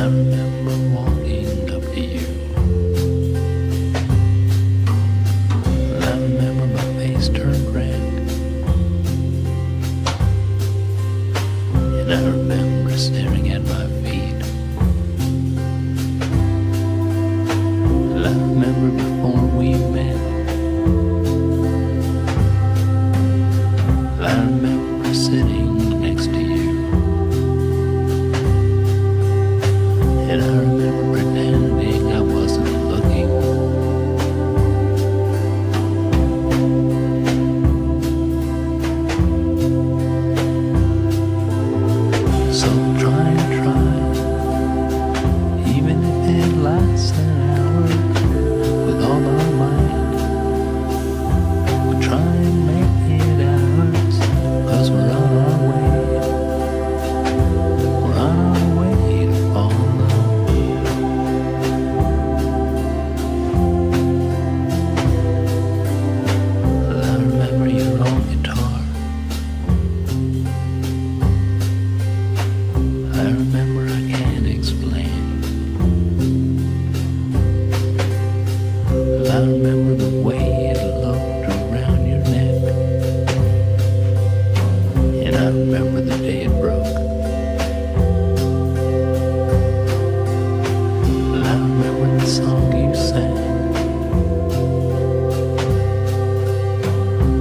remember walking up to you. I remember my face turned red. And I remember staring at my feet. And I remember before we met. I remember sitting next to you. And I remember pretending I wasn't looking. So try, even if it lasts an hour, with all our might. We'll try and make it ours, 'cause we're on our way. We're on our way to fall in love. I remember your old guitar. I remember I can't explain. I remember the way it looked around your neck. And I remember the day it broke. I remember the song you sang.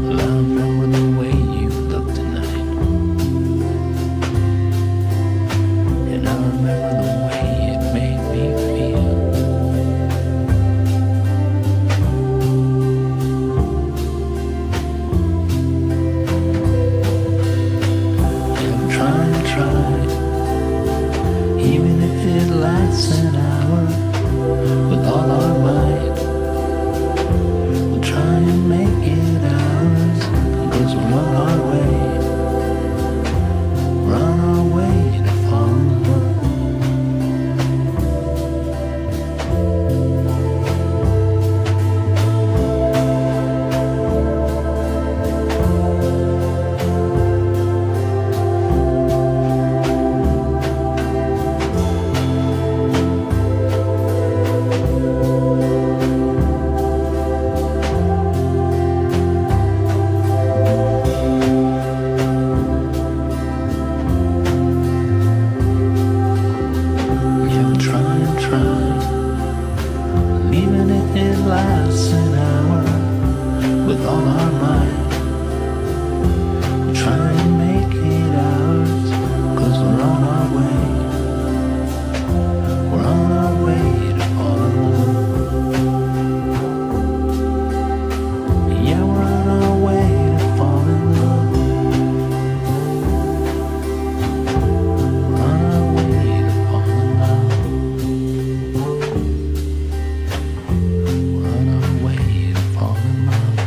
I remember the way you looked tonight. And I remember the way it made me feel. Yeah, I'm trying, even if it lasts an hour, with all our might. We'll try and make it ours, 'cause we're on our way. We're on our way to fall in love. Yeah, I'm trying, even if it lasts an hour, with all our might. We'll try and make it ours, 'cause we're on our way. We're on our way to fall in love. Yeah, we're on our way to fall in love. We're on our way to fall in love. We're on our way to fall in love.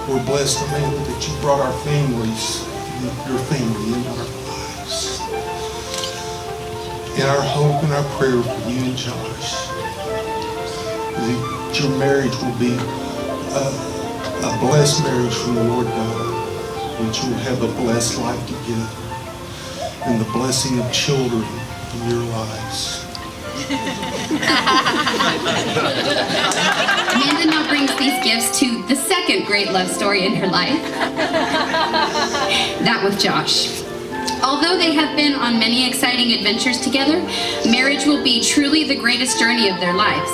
We're blessed, Amanda, that you brought our families, your family into our lives. And our hope and our prayer for you and Josh is that your marriage will be a blessed marriage from the Lord God, that you will have a blessed life together and the blessing of children in your lives. Amanda now brings these gifts to the second great love story in her life. that with Josh. Although they have been on many exciting adventures together, marriage will be truly the greatest journey of their lives.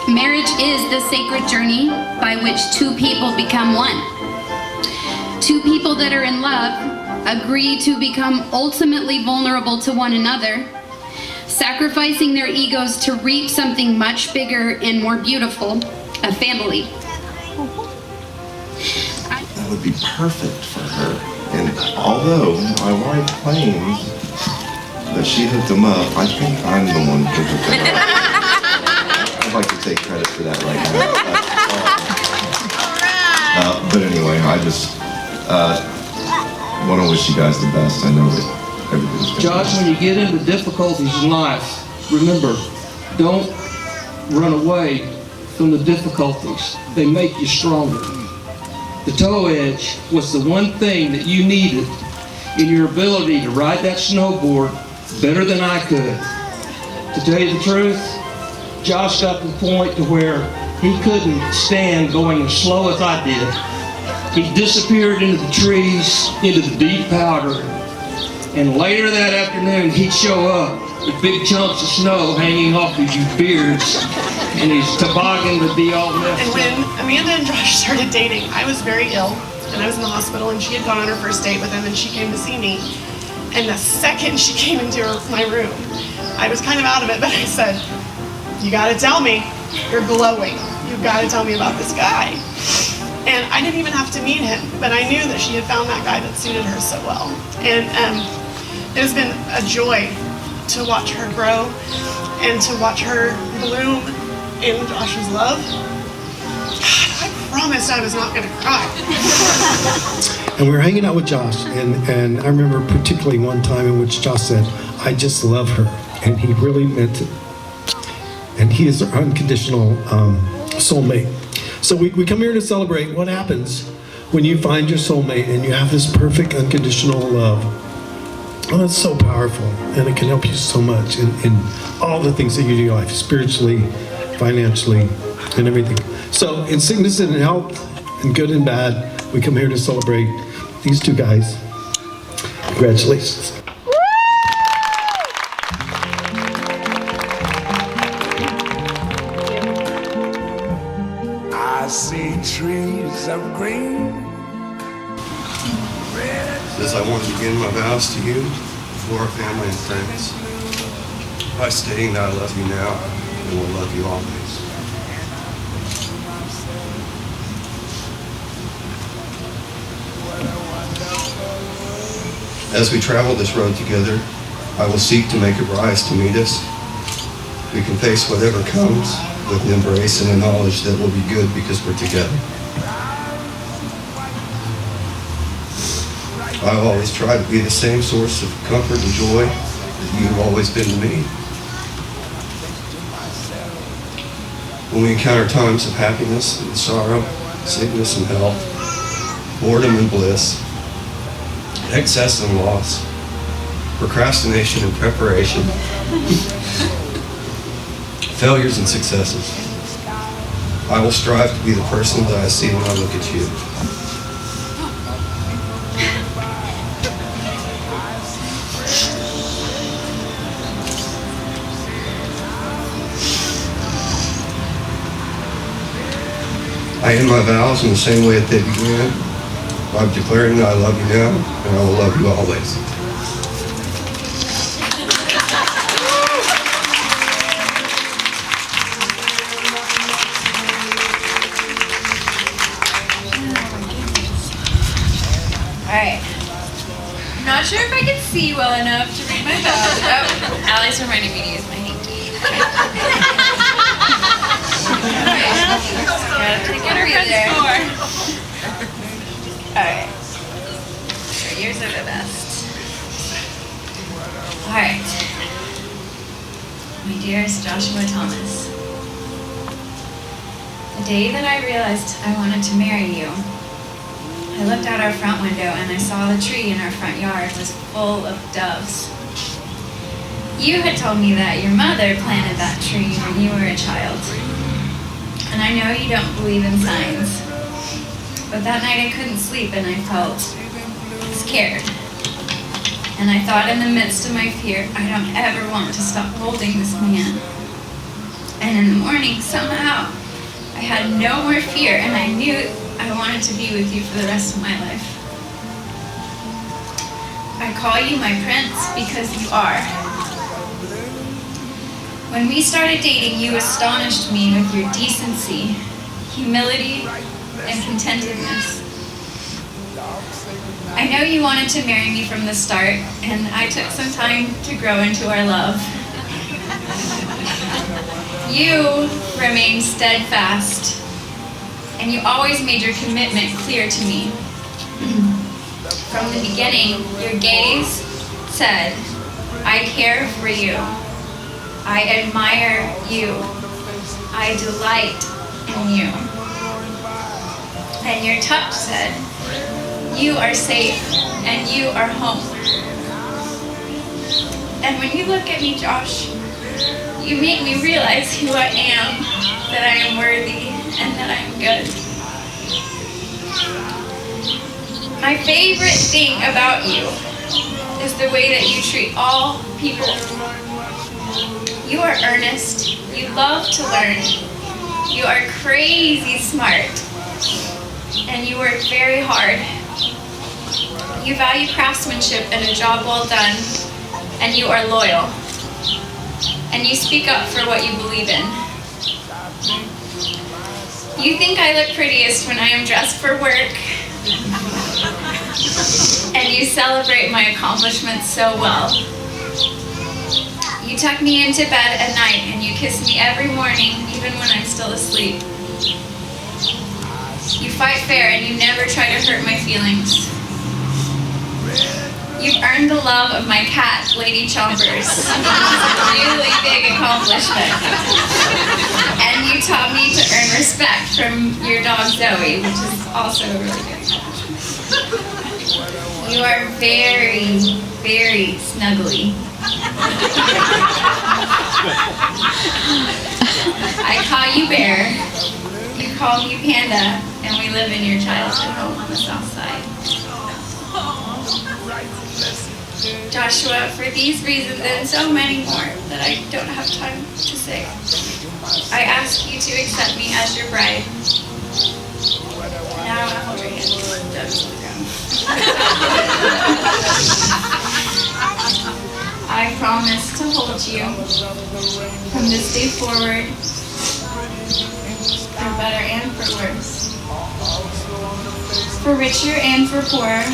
Marriage is the sacred journey by which two people become one. Two people that are in love agree to become ultimately vulnerable to one another, sacrificing their egos to reach something much bigger and more beautiful, a family. That would be perfect for her. And although my wife claims that she hooked him up, I think I'm the one who hooked him up. I'd like to take credit for that right now. But anyway, I just want to wish you guys the best. I know that everything's going to Josh, when you get into difficulties in life, remember, don't run away from the difficulties. They make you stronger. The tow edge was the one thing that you needed in your ability to ride that snowboard better than I could. To tell you the truth, Josh got to the point to where he couldn't stand going as slow as I did. He disappeared into the trees, into the deep powder, and later that afternoon he'd show up with big chunks of snow hanging off his beards, and his toboggan would be all messed And up. when Amanda and Josh started dating, I was very ill, and I was in the hospital, and she had gone on her first date with him, and she came to see me. And the second she came into my room, I was kind of out of it, but I said, "You gotta tell me, you're glowing. You gotta tell me about this guy." And I didn't even have to meet him, but I knew that she had found that guy that suited her so well. And it has been a joy to watch her grow and to watch her bloom in Josh's love. God, I promised I was not going to cry. And we were hanging out with Josh, and I remember particularly one time in which Josh said, "I just love her," and he really meant it. And he is our unconditional soulmate. So we come here to celebrate what happens when you find your soulmate and you have this perfect unconditional love. Oh, it's so powerful, and it can help you so much in all the things that you do in your life, spiritually, financially, and everything. So in sickness and in health, and good and bad, we come here to celebrate these two guys. Congratulations. I see trees of green. As I want to begin my vows to you, for our family and friends, by stating that I love you now and will love you always. As we travel this road together, I will seek to make it rise to meet us. We can face whatever comes with an embrace and a knowledge that will be good because we're together. I've always tried to be the same source of comfort and joy that you've always been to me. When we encounter times of happiness and sorrow, sickness and health, boredom and bliss, excess and loss, procrastination and preparation, failures and successes, I will strive to be the person that I see when I look at you. I end my vows in the same way that they began, by declaring that I love you now, and I will love you always. Alright. I'm not sure if I can see well enough to read my vows. Oh, Allie's reminding me to use my hanky. Gotta take a breather. Alright. Sure, yours are the best. Alright. My dearest Joshua Thomas, the day that I realized I wanted to marry you, I looked out our front window and I saw the tree in our front yard was full of doves. You had told me that your mother planted that tree when you were a child. And I know you don't believe in signs, but that night I couldn't sleep and I felt scared. And I thought in the midst of my fear, I don't ever want to stop holding this man. And in the morning, somehow, I had no more fear, and I knew I wanted to be with you for the rest of my life. I call you my prince because you are. When we started dating, you astonished me with your decency, humility, and contentedness. I know you wanted to marry me from the start, and I took some time to grow into our love. You remained steadfast, and you always made your commitment clear to me. From the beginning, your gaze said, I care for you. I admire you. I delight in you. And your touch said, you are safe and you are home. And when you look at me, Josh, you make me realize who I am, that I am worthy, and that I am good. My favorite thing about you is the way that you treat all people. You are earnest. You love to learn. You are crazy smart. And you work very hard. You value craftsmanship and a job well done. And you are loyal. And you speak up for what you believe in. You think I look prettiest when I am dressed for work. And you celebrate my accomplishments so well. You tuck me into bed at night and you kiss me every morning, even when I'm still asleep. You fight fair and you never try to hurt my feelings. You've earned the love of my cat, Lady Chompers. It's a really big accomplishment. And you taught me to earn respect from your dog Zoe, which is also a really good accomplishment. You are very, very snuggly. I call you Bear, you call me Panda, and we live in your childhood home on the south side. Joshua, for these reasons and so many more that I don't have time to say, I ask you to accept me as your bride. Now I want to hold your hand. Down to the ground. I promise to hold you from this day forward, for better and for worse, for richer and for poorer,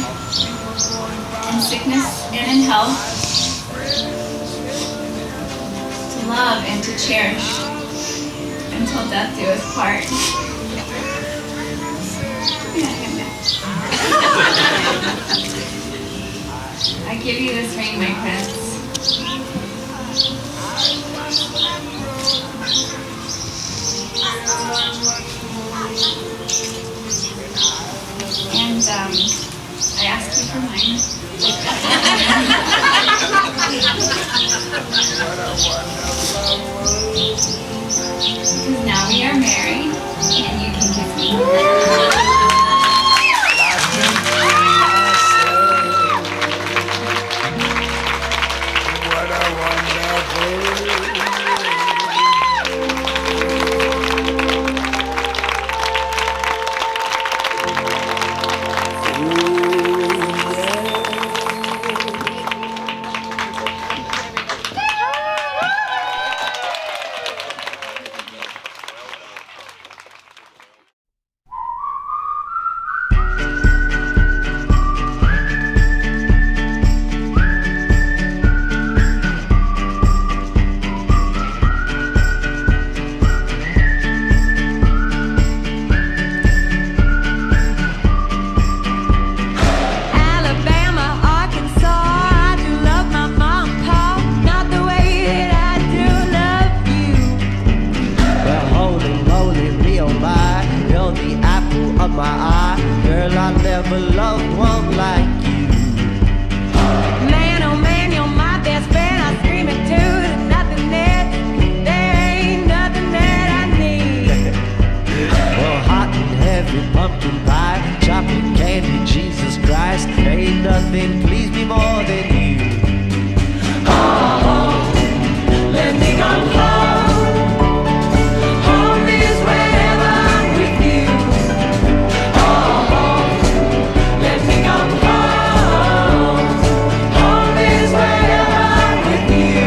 in sickness and in health, to love and to cherish, until death do us part. I give you this ring, my prince. And I ask you for mine. Because now we are married, and you can kiss me. can nothing please me more than you. Home, let me come home. Home is wherever I'm with you. Home, let me come home. Home is wherever I'm with you.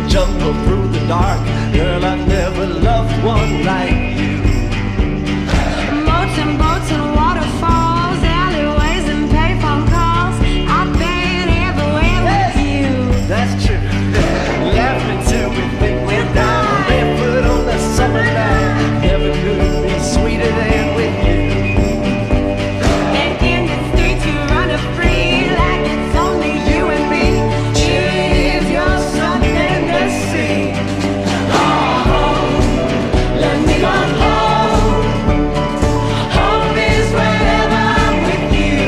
Jungle through the dark, girl, I never loved one like you. Boats and boats and waterfalls, alleyways and payphone calls. I've been everywhere with you. That's true. Laughing till we think we're down, barefoot on the summer night. Never could be sweeter than with you. And in the streets you run free like it's only you and me. If you're something to see. Let me come home. Home is wherever I'm with you.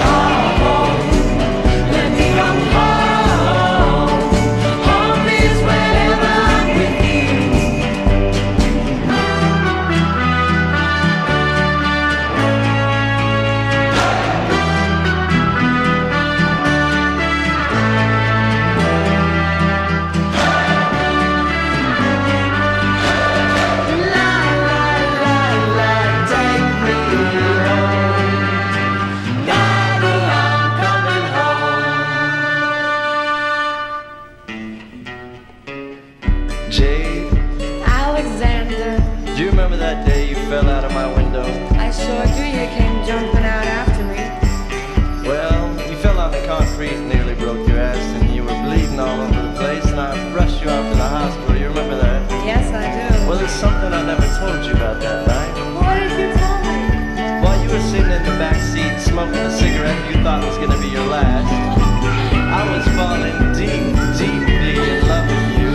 Home, let me come home. Home is wherever I'm with you. Take me home. Daddy, I'm coming home. Jade, Alexander, do you remember that day you fell out of my window? I sure do. You came jumping out after me. Well, you fell on the concrete and nearly broke your ass, and you were bleeding all over the place, and I rushed you off to the hospital. You remember that? Yes, I do. Well, there's something I never told you about that night. What did you tell me? While you were sitting in the back seat smoking a cigarette you thought was going to be your last, I was falling deep, deeply in love with you,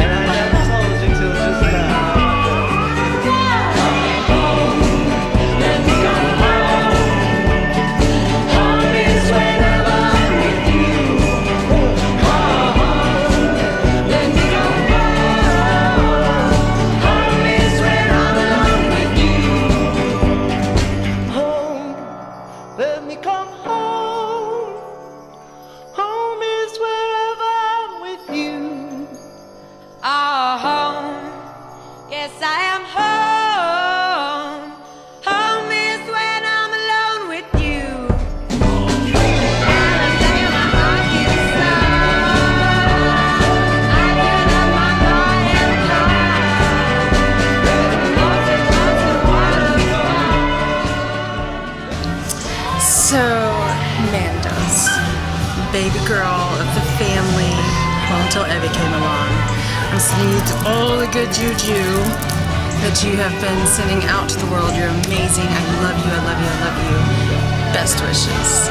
and I never told you till just now. Let me come home. Home is wherever I'm with you. Let me come home. Home is when I'm alone with you. Home, let me come home. Home is wherever I'm with you. Home. Yes, I am home. Home is when I'm alone with you. Alabama, Arkansas. I get up my heart and cry. Boats and boats and waterfalls. So, Mandos, baby girl of the family, well, until Evie came along. I'm sending you to all the good juju that you have been sending out to the world. You're amazing. I love you, I love you, I love you. Best wishes.